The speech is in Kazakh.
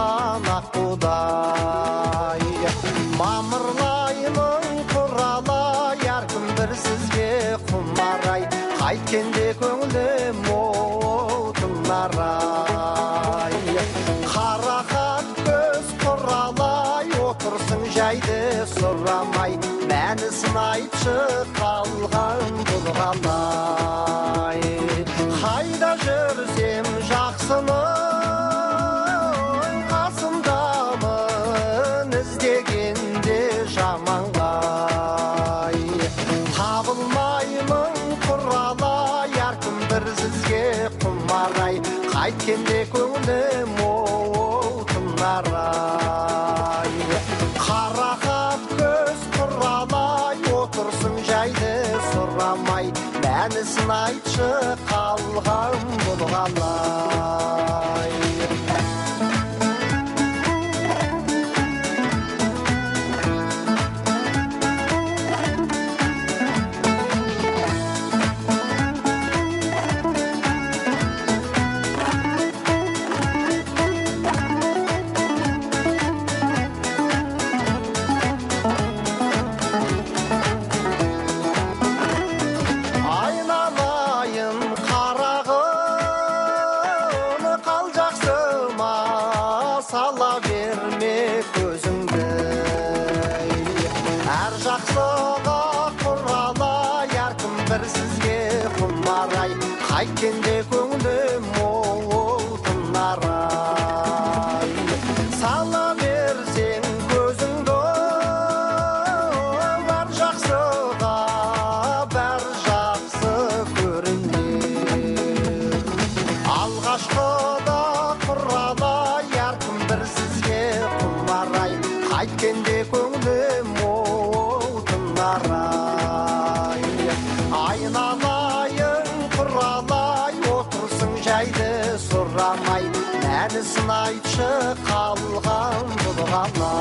болған ақ құдай. Мамырлаймын құралай, әркім бір сізге құмарай, қайткенде көңілім отынарай. Қарақат көз құралай, отырсың жайды сұрамай, мәні сынайшы қалған бұл қалай. Қайда жүрсем жақсының қасымдамын, іздегенде жаманғай. Табылмаймын құралай, әркім бір сізге құмарай, қайткенде көңілім отынарай. Қарақат көз құралай, отырсың жайды сұрамай, мәнісін айтшы қалған бұл қалай. Сала берме көзіңді, әр жақсыға құралай, әркім бір сізге құмарай, қайткенде көңілім отынарай. Сала берсең көзіңді, әр жақсыға бәр жақсы көрінер. Алғашқыда құралай, бір сізге құмарай, қайткенде көңілім отынарай. Айналайын құралай, отырсың жайды сұрамай, мәнісін айтшы қалған бұл қалай.